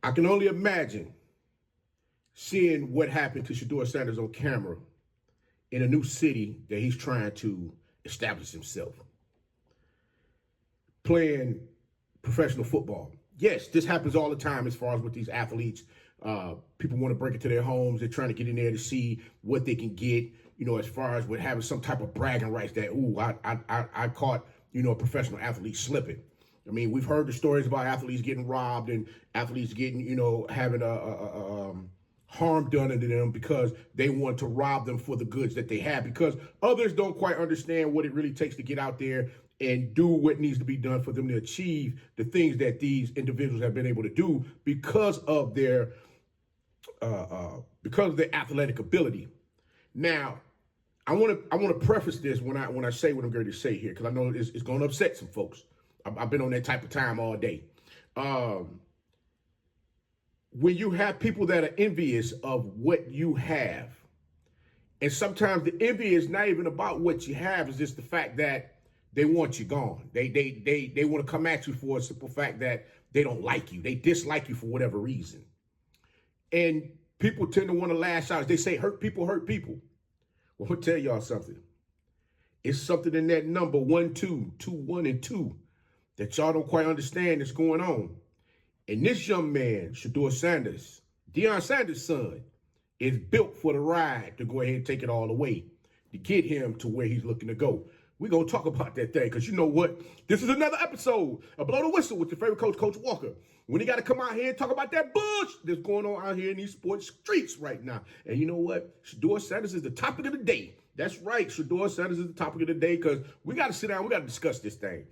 I can only imagine seeing what happened to Shedeur Sanders on camera in a new city that he's trying to establish himself. Playing professional football. Yes, this happens all the time as far as with these athletes. People want to break into their homes. They're trying to get in there to see what they can get, as far as with having some type of bragging rights that, I caught, a professional athlete slipping. I mean, we've heard the stories about athletes getting robbed and athletes getting, having harm done to them because they want to rob them for the goods that they have, because others don't quite understand what it really takes to get out there and do what needs to be done for them to achieve the things that these individuals have been able to do because of their athletic ability. Now, I want to preface this when I say what I'm going to say here, because I know it's going to upset some folks. I've been on that type of time all day. When you have people that are envious of what you have, and sometimes the envy is not even about what you have, it's just the fact that they want you gone. They want to come at you for a simple fact that they don't like you. They dislike you for whatever reason. And people tend to want to lash out. They say hurt people hurt people. Well, I'll tell y'all something. It's something in that number 1, 2, 2, 1, and 2 that y'all don't quite understand that's going on. And this young man, Shedeur Sanders, Deion Sanders' son, is built for the ride to go ahead and take it all away to get him to where he's looking to go. We're going to talk about that thing, because you know what? This is another episode of Blow the Whistle with your favorite coach, Coach Walker. When he got to come out here and talk about that bush that's going on out here in these sports streets right now. And you know what? Shedeur Sanders is the topic of the day. That's right. Shedeur Sanders is the topic of the day, because we got to sit down. We got to discuss this thing.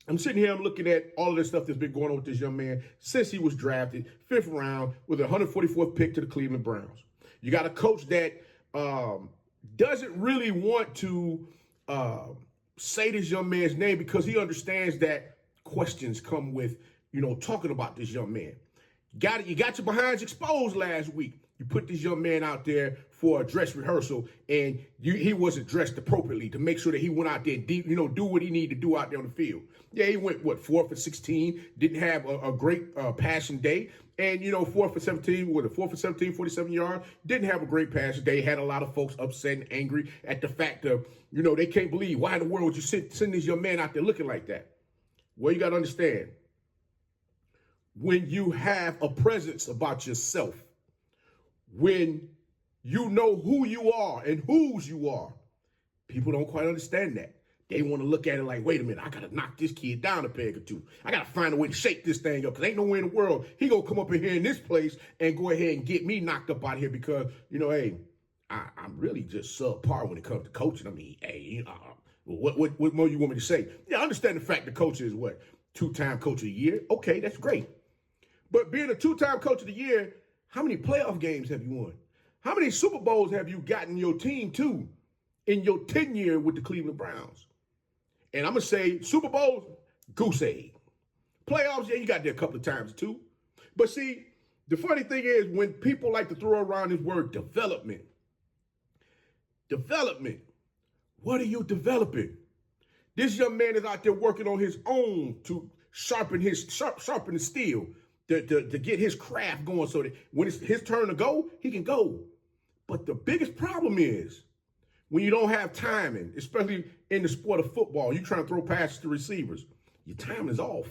I'm sitting here, I'm looking at all of this stuff that's been going on with this young man since he was drafted, 5th round, with a 144th pick to the Cleveland Browns. You got a coach that doesn't really want to say this young man's name, because he understands that questions come with, talking about this young man. You got your behinds exposed last week. You put this young man out there for a dress rehearsal, and he wasn't dressed appropriately to make sure that he went out there and do what he needed to do out there on the field. Yeah, he went, 4 for 16, didn't have a great passing day. And, 4 for 17, 4 for 17, 47 yards, didn't have a great passing day. Had a lot of folks upset and angry at the fact of, they can't believe, why in the world would you send this young man out there looking like that? Well, you got to understand, when you have a presence about yourself, when you know who you are and whose you are, people don't quite understand that. They want to look at it like, wait a minute, I got to knock this kid down a peg or two. I got to find a way to shake this thing up, because ain't nowhere in the world he going to come up in here in this place and go ahead and get me knocked up out of here, because, hey, I'm really just subpar when it comes to coaching. I mean, hey, what more you want me to say? Yeah, I understand the fact the coach is 2-time coach of the year. Okay, that's great. But being a 2-time coach of the year, how many playoff games have you won? How many Super Bowls have you gotten your team to in your tenure with the Cleveland Browns? And I'm going to say Super Bowls, goose egg. Playoffs, yeah, you got there a couple of times too. But see, the funny thing is, when people like to throw around this word development, what are you developing? This young man is out there working on his own to sharpen the steel, to get his craft going, so that when it's his turn to go, he can go. But the biggest problem is when you don't have timing, especially in the sport of football, you trying to throw passes to receivers, your timing is off.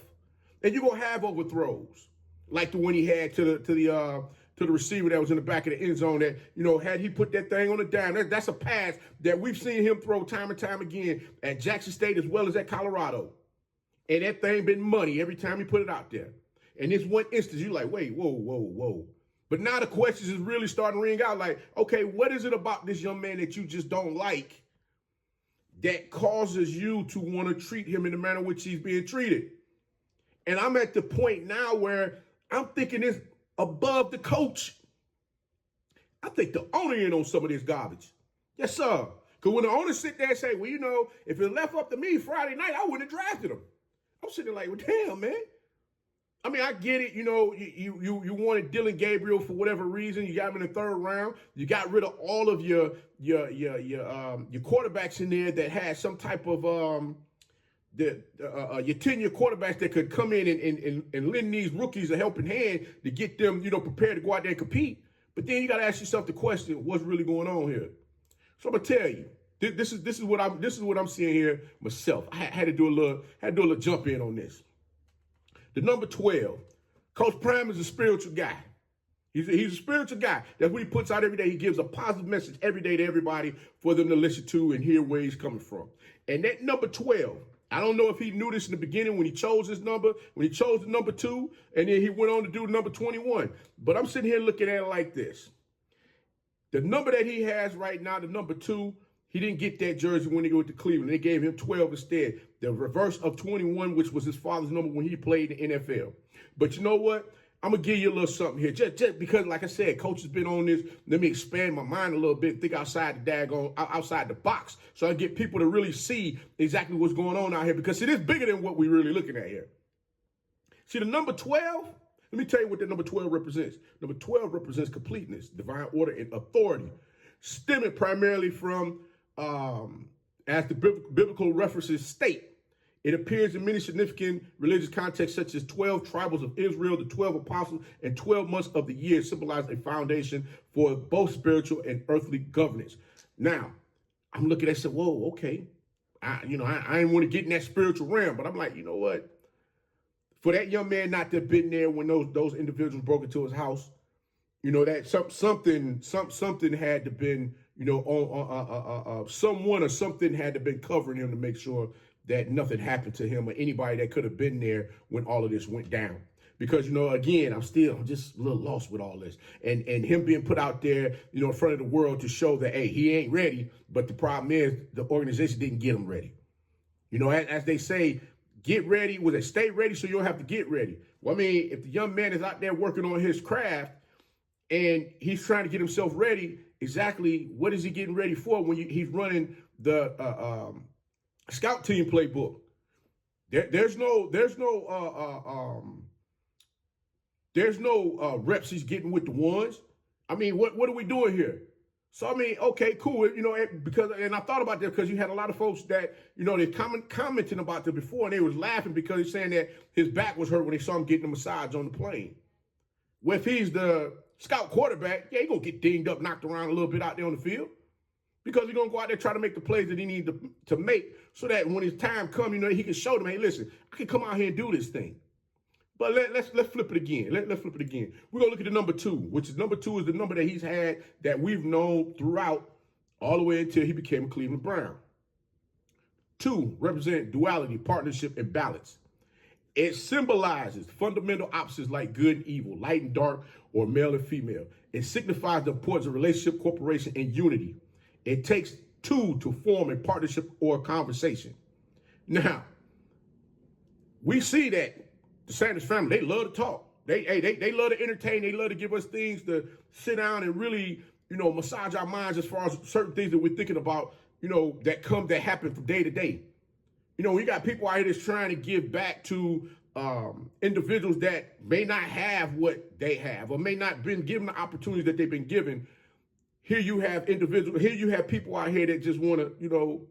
And you're going to have overthrows, like the one he had to the receiver that was in the back of the end zone that, had he put that thing on the dime, that's a pass that we've seen him throw time and time again at Jackson State as well as at Colorado. And that thing been money every time he put it out there. And this one instance, you're like, wait, whoa. But now the questions is really starting to ring out like, okay, what is it about this young man that you just don't like that causes you to want to treat him in the manner in which he's being treated? And I'm at the point now where I'm thinking it's above the coach. I think the owner in on some of this garbage. Yes, sir. Because when the owner sit there and say, well, if it left up to me Friday night, I wouldn't have drafted him. I'm sitting there like, well, damn, man. I mean, I get it. You wanted Dylan Gabriel for whatever reason. You got him in the 3rd round. You got rid of all of your quarterbacks in there that had some type of your 10-year quarterbacks that could come in and lend these rookies a helping hand to get them, prepared to go out there and compete. But then you got to ask yourself the question: what's really going on here? So I'm gonna tell you, this is what I'm seeing here myself. I had to do a little jump in on this. The number 12, Coach Prime is a spiritual guy. He's a spiritual guy. That's what he puts out every day. He gives a positive message every day to everybody for them to listen to and hear where he's coming from. And that number 12, I don't know if he knew this in the beginning when he chose his number, when he chose the number 2, and then he went on to do number 21. But I'm sitting here looking at it like this. The number that he has right now, the number 2, he didn't get that jersey when he went to Cleveland. They gave him 12 instead. The reverse of 21, which was his father's number when he played in the NFL. But you know what? I'm going to give you a little something here. Just because, like I said, Coach has been on this. Let me expand my mind a little bit, think outside the box, so I get people to really see exactly what's going on out here, because it is bigger than what we're really looking at here. See, the number 12, let me tell you what the number 12 represents. Number 12 represents completeness, divine order, and authority, stemming primarily from, as the biblical references state, it appears in many significant religious contexts, such as 12 tribes of Israel, the 12 apostles, and 12 months of the year symbolize a foundation for both spiritual and earthly governance. Now, I'm looking at it and say, whoa, okay. I didn't want to get in that spiritual realm, but I'm like, you know what? For that young man not to have been there when those individuals broke into his house, that something had to been, someone or something had to been covering him to make sure that nothing happened to him or anybody that could have been there when all of this went down. Because, again, I'm just a little lost with all this. And him being put out there, in front of the world to show that, hey, he ain't ready. But the problem is the organization didn't get him ready. As they say, get ready, stay ready so you don't have to get ready. Well, I mean, if the young man is out there working on his craft and he's trying to get himself ready, exactly what is he getting ready for when he's running the scout team playbook? There's no reps he's getting with the ones. I mean, what are we doing here? So, I mean, okay, cool. Because I thought about that because you had a lot of folks that, they commenting about this before, and they was laughing because he's saying that his back was hurt when they saw him getting a massage on the plane. Well, if he's the scout quarterback, yeah, he's going to get dinged up, knocked around a little bit out there on the field, because he's going to go out there try to make the plays that he needs to make so that when his time comes, he can show them, hey, listen, I can come out here and do this thing. But let's flip it again. Let's flip it again. We're going to look at the number 2, which is number 2 is the number that he's had that we've known throughout all the way until he became a Cleveland Brown. 2 represent duality, partnership, and balance. It symbolizes fundamental opposites like good and evil, light and dark, or male and female. It signifies the importance of relationship, cooperation, and unity. It takes 2 to form a partnership or a conversation. Now, we see that the Sanders family, they love to talk. They love to entertain. They love to give us things to sit down and really, massage our minds as far as certain things that we're thinking about, that happen from day to day. We got people out here that's trying to give back to individuals that may not have what they have or may not been given the opportunities that they've been given. Here you have people out here that just want to,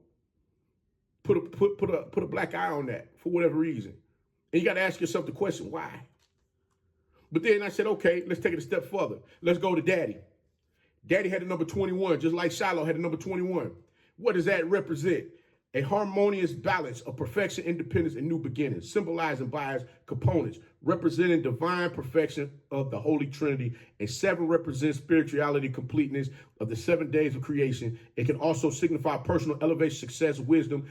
put a black eye on that for whatever reason. And you got to ask yourself the question, why? But then I said, okay, let's take it a step further. Let's go to Daddy. Daddy had the number 21, just like Shiloh had the number 21. What does that represent? A harmonious balance of perfection, independence, and new beginnings, symbolizing by its components, representing divine perfection of the Holy Trinity. And 7 represents spirituality, completeness of the 7 days of creation. It can also signify personal elevation, success, wisdom,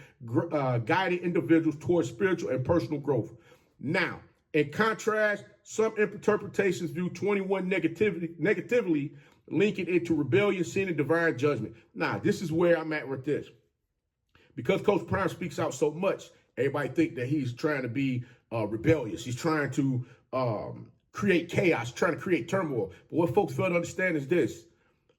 guiding individuals towards spiritual and personal growth. Now, in contrast, some interpretations view 21 negatively, linking it to rebellion, sin, and divine judgment. Now, this is where I'm at with this. Because Coach Prime speaks out so much, everybody think that he's trying to be rebellious. He's trying to create chaos, trying to create turmoil. But what folks fail to understand is this.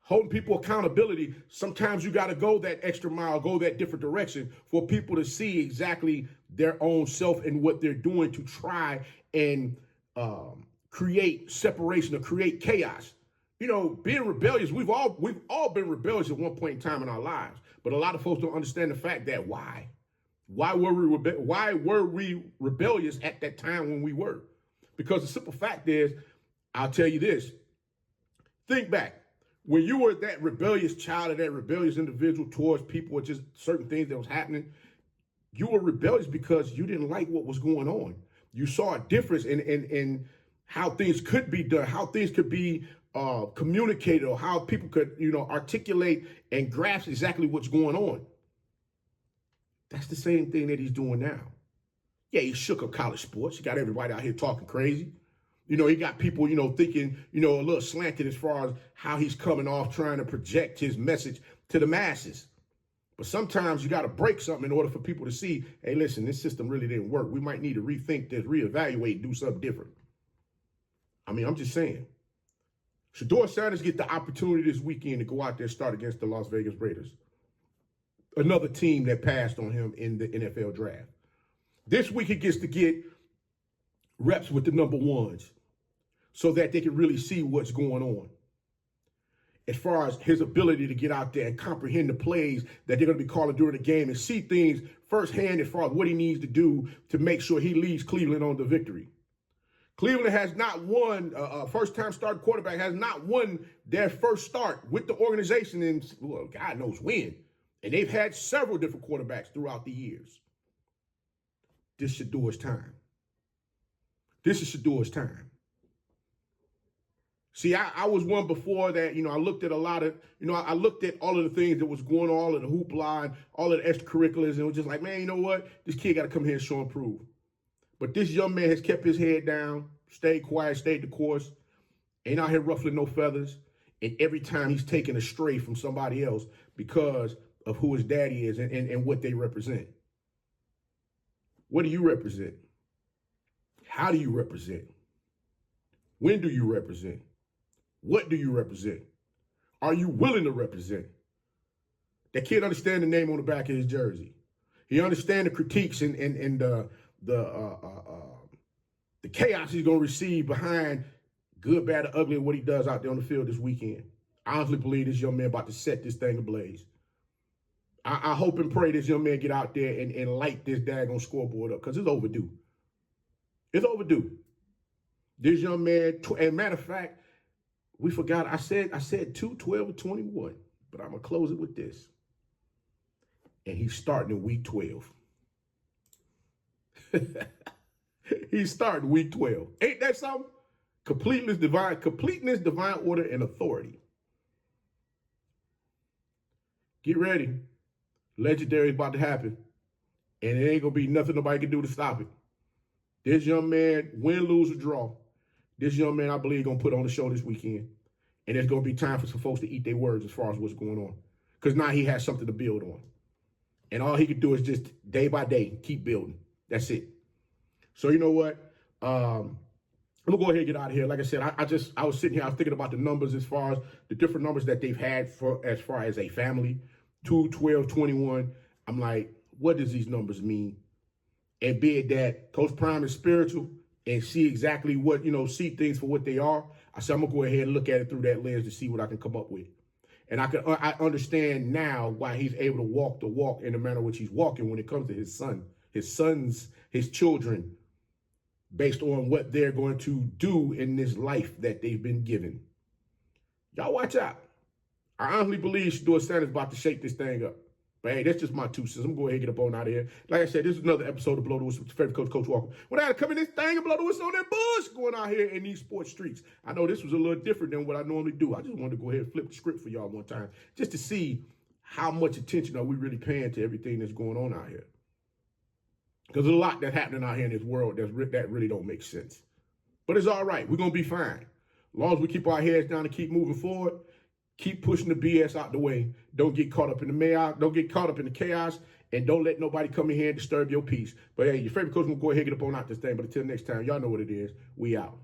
Holding people accountability, sometimes you got to go that extra mile, go that different direction for people to see exactly their own self and what they're doing to try and create separation or create chaos. Being rebellious, we've all been rebellious at one point in time in our lives. But a lot of folks don't understand the fact that why? Why were we rebellious at that time when we were? Because the simple fact is, I'll tell you this. Think back. When you were that rebellious child or that rebellious individual towards people or just certain things that was happening, you were rebellious because you didn't like what was going on. You saw a difference in how things could be done, how things could be communicated, or how people could, articulate and grasp exactly what's going on. That's the same thing that he's doing now. Yeah, he shook up college sports. He got everybody out here talking crazy. He got people, thinking, a little slanted as far as how he's coming off, trying to project his message to the masses. But sometimes you got to break something in order for people to see, hey, listen, this system really didn't work. We might need to rethink this, reevaluate, do something different. I mean, I'm just saying. Shedeur Sanders get the opportunity this weekend to go out there and start against the Las Vegas Raiders, another team that passed on him in the NFL draft. This week he gets to get reps with the number ones so that they can really see what's going on as far as his ability to get out there and comprehend the plays that they're going to be calling during the game and see things firsthand as far as what he needs to do to make sure he leads Cleveland on to victory. Cleveland has not won, first-time starting quarterback has not won their first start with the organization in, well, God knows when. And they've had several different quarterbacks throughout the years. This is Shadeur's time. This is Shadeur's time. See, I was one before that, I looked at a lot of, I looked at all of the things that was going on, all of the hoopla and all of the extracurriculars, and it was just like, man, you know what? This kid got to come here and show and prove. But this young man has kept his head down, stayed quiet, stayed the course, ain't out here ruffling no feathers. And every time he's taken astray from somebody else because of who his daddy is and what they represent. What do you represent? How do you represent? When do you represent? What do you represent? Are you willing to represent? That kid understand the name on the back of his jersey. He understand the critiques and the chaos he's going to receive behind good, bad, or ugly, and what he does out there on the field this weekend. I honestly believe this young man about to set this thing ablaze. I hope and pray this young man get out there and light this daggone scoreboard up, because it's overdue. It's overdue. This young man, and matter of fact, we forgot, I said 2, 12, 21, but I'm going to close it with this. And he's starting in week 12. He's starting week 12. Ain't that something? Completeness, divine order, and authority. Get ready. Legendary is about to happen. And it ain't going to be nothing nobody can do to stop it. This young man, win, lose, or draw, this young man, I believe, going to put on the show this weekend. And there's going to be time for some folks to eat their words as far as what's going on. Because now he has something to build on. And all he can do is just day by day keep building. That's it. So you know what? I'm going to go ahead and get out of here. Like I said, I was sitting here, I was thinking about the numbers as far as the different numbers that they've had for as far as a family. 2, 12, 21. I'm like, what does these numbers mean? And be it that Coach Prime is spiritual and see exactly what, see things for what they are. I said, I'm going to go ahead and look at it through that lens to see what I can come up with. And I understand now why he's able to walk the walk in the manner in which he's walking when it comes to his sons, his children, based on what they're going to do in this life that they've been given. Y'all watch out. I honestly believe Shedeur Sanders is about to shake this thing up. But hey, that's just my 2 cents. I'm going to go ahead and get up on out of here. Like I said, this is another episode of Blow the Whistle with your favorite coach, Coach Walker. When I had to come in this thing and blow the whistle on that bush going out here in these sports streets. I know this was a little different than what I normally do. I just wanted to go ahead and flip the script for y'all one time just to see how much attention are we really paying to everything that's going on out here. Because there's a lot that's happening out here in this world that really don't make sense. But it's all right. We're going to be fine. As long as we keep our heads down and keep moving forward, keep pushing the BS out the way. Don't get caught up in the chaos. Don't get caught up in the chaos. And don't let nobody come in here and disturb your peace. But hey, your favorite coach will go ahead and get up on out this thing. But until next time, y'all know what it is. We out.